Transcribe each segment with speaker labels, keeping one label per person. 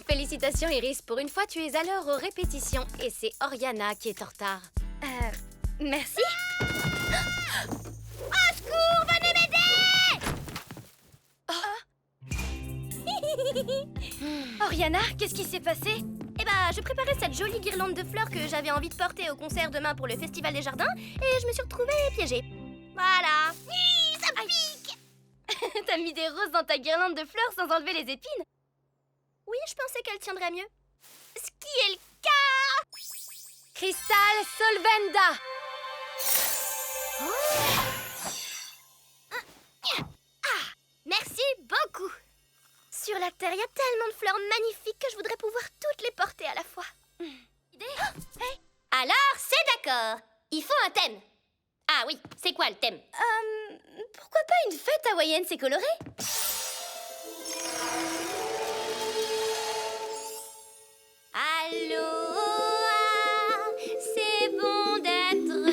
Speaker 1: Félicitations Iris, pour une fois tu es à l'heure aux répétitions et c'est Oriana qui est en retard.
Speaker 2: Merci.
Speaker 3: Au secours, venez m'aider!
Speaker 2: Oriana, qu'est-ce qui s'est passé?
Speaker 3: Eh ben, je préparais cette jolie guirlande de fleurs que j'avais envie de porter au concert demain pour le Festival des Jardins et je me suis retrouvée piégée. Voilà. Ça pique!
Speaker 2: T'as mis des roses dans ta guirlande de fleurs sans enlever les épines?
Speaker 3: Oui, je pensais qu'elle tiendrait mieux. Ce qui est le cas!
Speaker 1: Crystal Solvenda.
Speaker 3: Merci beaucoup. Sur la terre, il y a tellement de fleurs magnifiques que je voudrais pouvoir toutes les porter à la fois. Idée? Alors, c'est d'accord. Il faut un thème. Ah oui, c'est quoi le thème?
Speaker 2: Pourquoi pas une fête hawaïenne, c'est coloré?
Speaker 3: Aloha, c'est bon d'être là.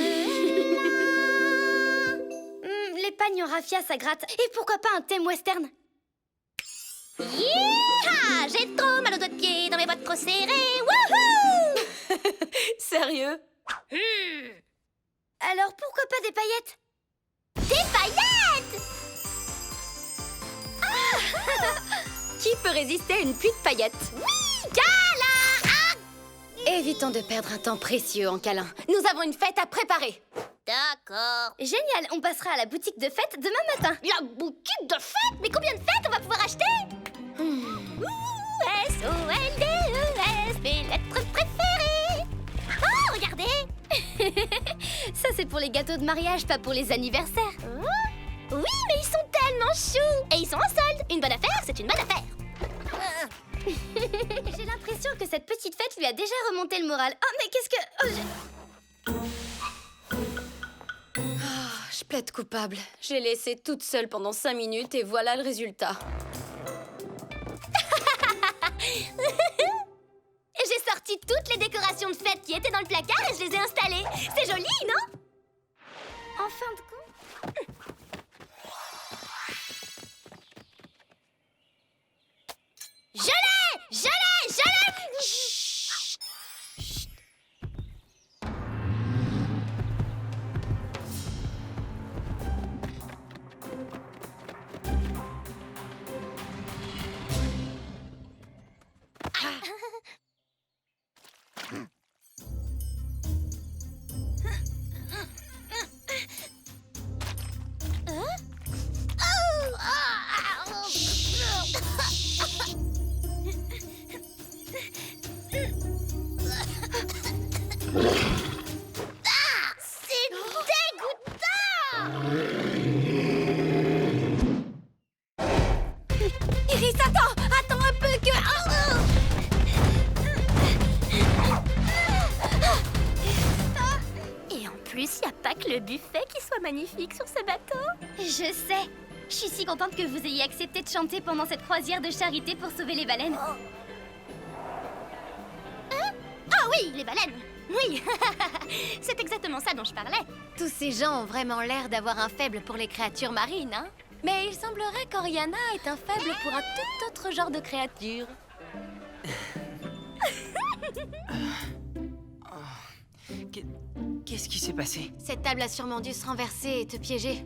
Speaker 2: Les pagnes en raffia, ça gratte. Et pourquoi pas un thème western?
Speaker 3: Yeeha! J'ai trop mal aux doigts de pied dans mes bottes trop serrées. Wouhou!
Speaker 1: Sérieux?
Speaker 2: Alors pourquoi pas des paillettes?
Speaker 3: Des paillettes!
Speaker 1: Qui peut résister à une pluie de paillettes?
Speaker 3: Oui, gala!
Speaker 1: Évitons de perdre un temps précieux en câlin. Nous avons une fête à préparer.
Speaker 3: D'accord.
Speaker 2: Génial, on passera à la boutique de fête demain matin.
Speaker 3: La boutique de fête? Mais combien de fêtes on va pouvoir acheter? S-O-L-D-E-S, mes lettres préférées. Oh, regardez!
Speaker 2: Ça, c'est pour les gâteaux de mariage, pas pour les anniversaires.
Speaker 3: Oui, mais ils sont tellement choux! Et ils sont en solde! Une bonne affaire, c'est une bonne affaire!
Speaker 2: J'ai l'impression que cette petite fête lui a déjà remonté le moral. Oh, mais qu'est-ce que...
Speaker 1: Je plaide coupable. J'ai laissé toute seule pendant 5 minutes et voilà le résultat.
Speaker 3: J'ai sorti toutes les décorations de fête qui étaient dans le placard et je les ai installées. C'est joli, non?
Speaker 2: En fin de compte...
Speaker 3: Je l'ai! Je l'ai! Je l'ai! Chut! Chut. C'est dégoûtant!
Speaker 1: Iris, attends! Attends un peu que...
Speaker 3: Et en plus, y a pas que le buffet qui soit magnifique sur ce bateau.
Speaker 2: Je sais. Je suis si contente que vous ayez accepté de chanter pendant cette croisière de charité pour sauver les baleines.
Speaker 3: Ah oui, les baleines. Oui, c'est exactement ça dont je parlais.
Speaker 1: Tous ces gens ont vraiment l'air d'avoir un faible pour les créatures marines, hein? Mais il semblerait qu'Oriana ait un faible pour un tout autre genre de créature.
Speaker 4: Qu'est-ce qui s'est passé?
Speaker 1: Cette table a sûrement dû se renverser et te piéger.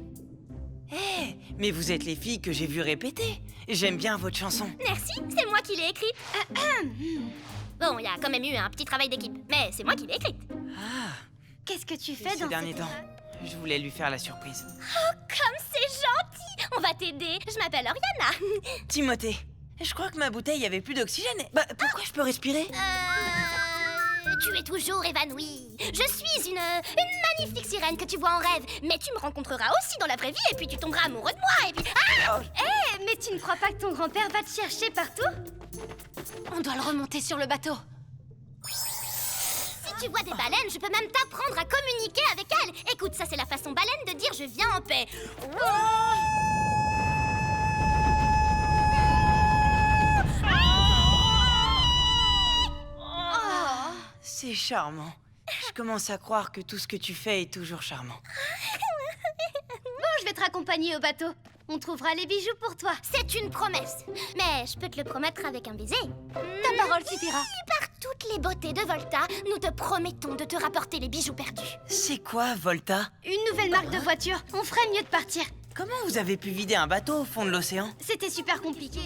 Speaker 4: Eh, mais vous êtes les filles que j'ai vues répéter. J'aime bien votre chanson.
Speaker 3: Merci, c'est moi qui l'ai écrite. Bon, il y a quand même eu un petit travail d'équipe, mais c'est moi qui l'ai écrite.
Speaker 4: Ah,
Speaker 2: Qu'est-ce que tu fais
Speaker 4: ces
Speaker 2: dans
Speaker 4: derniers
Speaker 2: cette...
Speaker 4: temps, je voulais lui faire la surprise.
Speaker 3: Comme c'est gentil! On va t'aider. Je m'appelle Oriana.
Speaker 4: Timothée, je crois que ma bouteille avait plus d'oxygène. Bah, pourquoi je peux respirer?
Speaker 3: Tu es toujours évanouie. Je suis une magnifique sirène que tu vois en rêve. Mais tu me rencontreras aussi dans la vraie vie et puis tu tomberas amoureux de moi et puis... Ah!
Speaker 2: Mais tu ne crois pas que ton grand-père va te chercher partout?
Speaker 1: On doit le remonter sur le bateau.
Speaker 3: Si tu vois des baleines, je peux même t'apprendre à communiquer avec elles. Écoute, ça c'est la façon baleine de dire je viens en paix.
Speaker 4: C'est charmant. Je commence à croire que tout ce que tu fais est toujours charmant.
Speaker 2: Bon, je vais te raccompagner au bateau. On trouvera les bijoux pour toi.
Speaker 3: C'est une promesse. Mais je peux te le promettre avec un baiser.
Speaker 1: Ta parole suffira.
Speaker 3: Par toutes les beautés de Volta, nous te promettons de te rapporter les bijoux perdus.
Speaker 4: C'est quoi, Volta?
Speaker 2: Une nouvelle marque de voiture. On ferait mieux de partir.
Speaker 4: Comment vous avez pu vider un bateau au fond de l'océan?
Speaker 2: C'était super compliqué.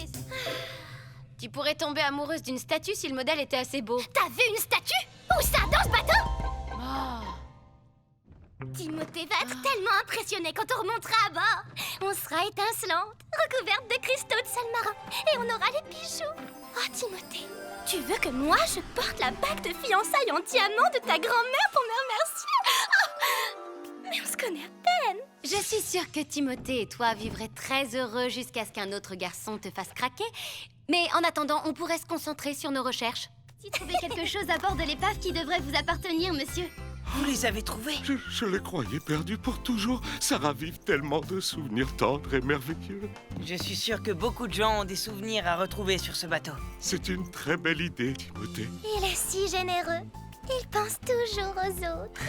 Speaker 1: Tu pourrais tomber amoureuse d'une statue si le modèle était assez beau.
Speaker 3: T'as vu une statue? Où ça, dans ce bateau?
Speaker 1: Oh.
Speaker 3: Timothée va être tellement impressionné quand on remontera à bord. On sera étincelante, recouverte de cristaux de sel marin, et on aura les bijoux. Oh, Timothée, tu veux que moi je porte la bague de fiançailles en diamant de ta grand-mère pour me remercier? Oh, mais on se connaît à peine.
Speaker 1: Je suis sûre que Timothée et toi vivraient très heureux jusqu'à ce qu'un autre garçon te fasse craquer. Mais en attendant, on pourrait se concentrer sur nos recherches.
Speaker 2: Si trouvez quelque chose à bord de l'épave qui devrait vous appartenir, monsieur.
Speaker 4: Vous les avez trouvés?
Speaker 5: Je les croyais perdus pour toujours. Ça ravive tellement de souvenirs tendres et merveilleux.
Speaker 4: Je suis sûre que beaucoup de gens ont des souvenirs à retrouver sur ce bateau.
Speaker 5: C'est une très belle idée, Timothée.
Speaker 3: Il est si généreux. Il pense toujours aux autres.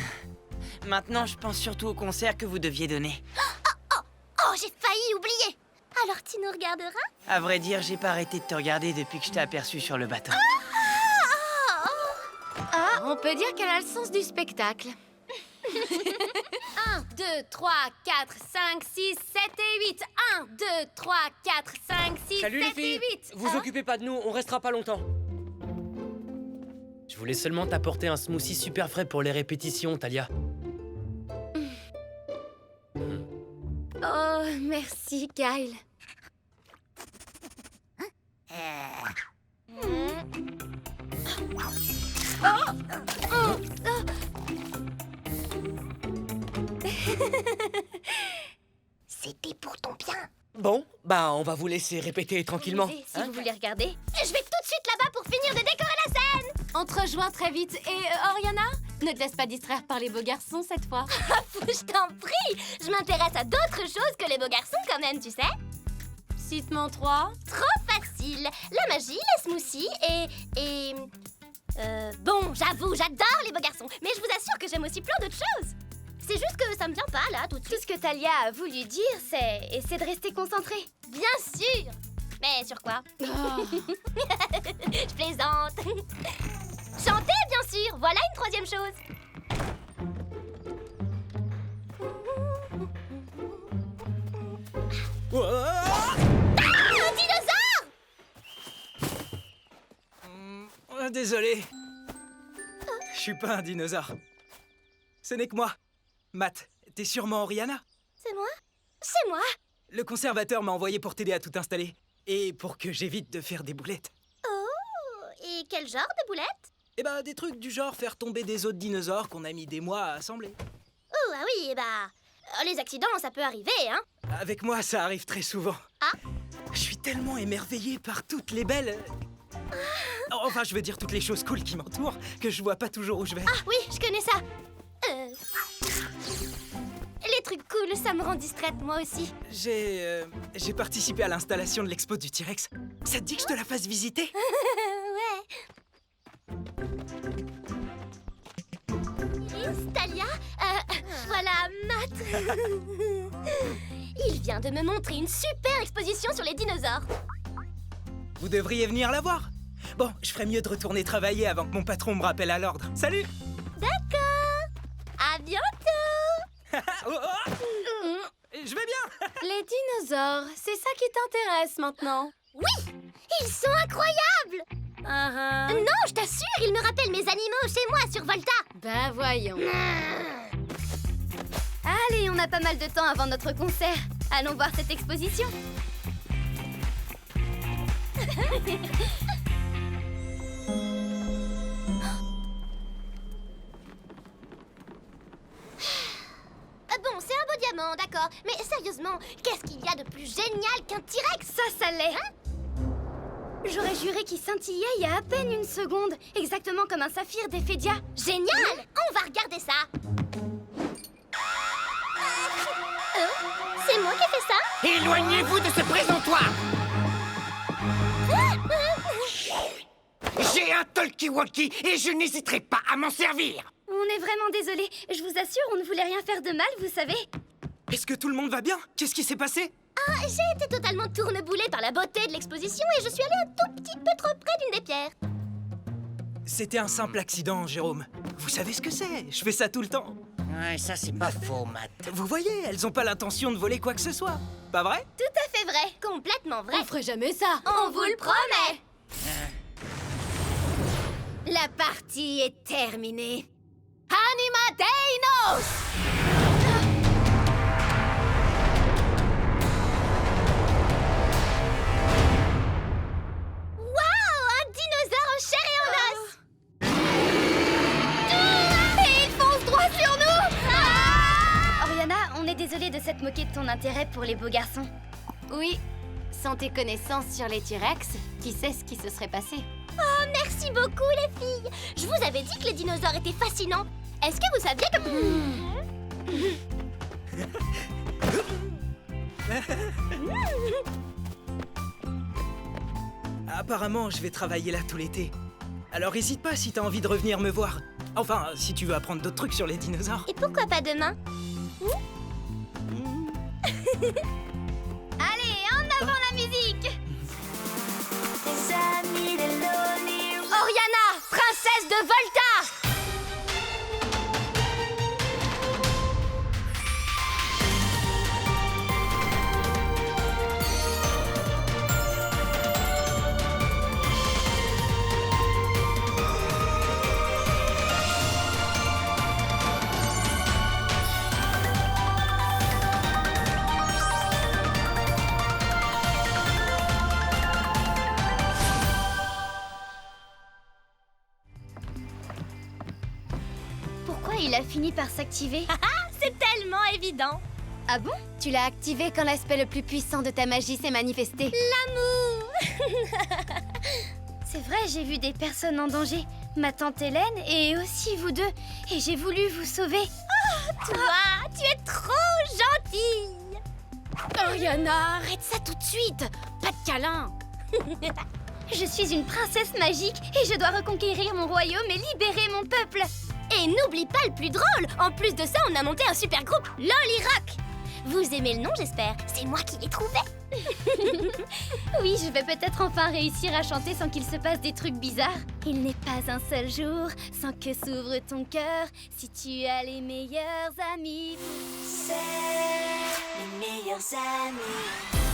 Speaker 4: Maintenant, je pense surtout au concert que vous deviez donner.
Speaker 3: Oh, j'ai failli oublier. Alors tu nous regarderas?
Speaker 4: À vrai dire, j'ai pas arrêté de te regarder depuis que je t'ai aperçu sur le bateau.
Speaker 1: On peut dire qu'elle a le sens du spectacle. 1, 2, 3, 4, 5, 6, 7 et 8. 1, 2, 3, 4, 5, 6,
Speaker 6: Salut
Speaker 1: 7
Speaker 6: les filles!
Speaker 1: et 8.
Speaker 6: Vous occupez pas de nous, on restera pas longtemps. Je voulais seulement t'apporter un smoothie super frais pour les répétitions, Talia.
Speaker 1: Oh, merci, Kyle.
Speaker 3: C'était pour ton bien.
Speaker 6: Bon, bah on va vous laisser répéter tranquillement.
Speaker 3: Si
Speaker 6: hein.
Speaker 3: vous voulez regarder. Je vais tout de suite là-bas pour finir de décorer la scène.
Speaker 1: On te rejoint très vite. Et Oriana, ne te laisse pas distraire par les beaux garçons cette fois.
Speaker 3: Je t'en prie. Je m'intéresse à d'autres choses que les beaux garçons quand même, tu sais.
Speaker 1: Cite-moi 3.
Speaker 3: Trop facile. La magie, les smoothies et... bon, j'avoue, j'adore les beaux garçons. Mais je vous assure que j'aime aussi plein d'autres choses. C'est juste que ça me vient pas là tout de
Speaker 2: Tout
Speaker 3: suite.
Speaker 2: ce que Talia a voulu dire, c'est essayer de rester concentré.
Speaker 3: Bien sûr. Mais sur quoi?
Speaker 1: Oh.
Speaker 3: Je plaisante. Chanter, bien sûr. Voilà une troisième chose. Un dinosaure!
Speaker 7: Désolé. Je suis pas un dinosaure. Ce n'est que moi. Matt, t'es sûrement Oriana?
Speaker 3: C'est moi? C'est moi.
Speaker 7: Le conservateur m'a envoyé pour t'aider à tout installer. Et pour que j'évite de faire des boulettes.
Speaker 3: Oh, et quel genre de boulettes?
Speaker 7: Eh ben, des trucs du genre faire tomber des os de dinosaures qu'on a mis des mois à assembler.
Speaker 3: Oh, ah oui, les accidents, ça peut arriver, hein?
Speaker 7: Avec moi, ça arrive très souvent.
Speaker 3: Ah.
Speaker 7: Je suis tellement émerveillé par toutes les belles... Enfin, je veux dire toutes les choses cool qui m'entourent, que je vois pas toujours où je vais.
Speaker 3: Ah oui, je connais ça. Les trucs cool, ça me rend distraite, moi aussi.
Speaker 7: J'ai participé à l'installation de l'expo du T-Rex. Ça te dit que je te la fasse visiter?
Speaker 3: Ouais. Iris, Talia, voilà Matt. Il vient de me montrer une super exposition sur les dinosaures.
Speaker 7: Vous devriez venir la voir. Bon, je ferais mieux de retourner travailler avant que mon patron me rappelle à l'ordre. Salut!
Speaker 3: D'accord. À bientôt.
Speaker 7: Oh, oh. Je vais bien!
Speaker 1: Les dinosaures, c'est ça qui t'intéresse maintenant?
Speaker 3: Oui, ils sont incroyables. Non, je t'assure, ils me rappellent mes animaux chez moi sur Volta.
Speaker 1: Ben voyons.
Speaker 2: Allez, on a pas mal de temps avant notre concert. Allons voir cette exposition.
Speaker 3: Bon, c'est un beau diamant, d'accord. Mais sérieusement, qu'est-ce qu'il y a de plus génial qu'un T-Rex?
Speaker 2: Ça l'est. J'aurais juré qu'il scintillait il y a à peine une seconde. Exactement comme un saphir d'Ephédia.
Speaker 3: Génial. On va regarder ça. C'est moi qui ai fait ça?
Speaker 8: Éloignez-vous de ce présentoir! J'ai un talkie-walkie et je n'hésiterai pas à m'en servir!
Speaker 2: On est vraiment désolé. Je vous assure, on ne voulait rien faire de mal, vous savez.
Speaker 7: Est-ce que tout le monde va bien? Qu'est-ce qui s'est passé?
Speaker 3: Ah, j'ai été totalement tourneboulée par la beauté de l'exposition et je suis allée un tout petit peu trop près d'une des pierres.
Speaker 7: C'était un simple accident, Jérôme. Vous savez ce que c'est? Je fais ça tout le temps.
Speaker 8: Ouais, ça c'est pas faux, Matt.
Speaker 7: Vous voyez, elles ont pas l'intention de voler quoi que ce soit. Pas vrai?
Speaker 3: Tout à fait vrai, complètement vrai.
Speaker 1: On ferait jamais ça.
Speaker 3: On vous le promet.
Speaker 1: La partie est terminée. Anima Deinos!
Speaker 3: Waouh, un dinosaure en chair et en os. Et il fonce droit sur nous.
Speaker 2: Oriana, on est désolé de s'être moqué de ton intérêt pour les beaux garçons.
Speaker 1: Oui, sans tes connaissances sur les T-Rex, qui sait ce qui se serait passé?
Speaker 3: Oh, merci beaucoup les filles. Je vous avais dit que les dinosaures étaient fascinants. Est-ce que vous saviez que...
Speaker 7: Apparemment, je vais travailler là tout l'été. Alors hésite pas si t'as envie de revenir me voir. Enfin, si tu veux apprendre d'autres trucs sur les dinosaures.
Speaker 3: Et pourquoi pas demain?
Speaker 2: Allez, en avant la musique!
Speaker 3: Oriana, princesse de Volta!
Speaker 2: Pourquoi il a fini par s'activer?
Speaker 3: C'est tellement évident.
Speaker 2: Ah bon?
Speaker 1: Tu l'as activé quand l'aspect le plus puissant de ta magie s'est manifesté.
Speaker 2: C'est vrai, j'ai vu des personnes en danger. Ma tante Hélène et aussi vous deux. Et j'ai voulu vous sauver.
Speaker 3: Toi, tu es trop gentille.
Speaker 1: Oriana, arrête ça tout de suite. Pas de câlin.
Speaker 2: Je suis une princesse magique et je dois reconquérir mon royaume et libérer mon peuple.
Speaker 3: Et n'oublie pas le plus drôle. En plus de ça, on a monté un super groupe, Loli Rock. Vous aimez le nom, j'espère. C'est moi qui l'ai trouvé.
Speaker 2: Oui, je vais peut-être enfin réussir à chanter sans qu'il se passe des trucs bizarres. Il n'est pas un seul jour sans que s'ouvre ton cœur. Si tu as les meilleurs amis,
Speaker 9: C'est les meilleurs amis.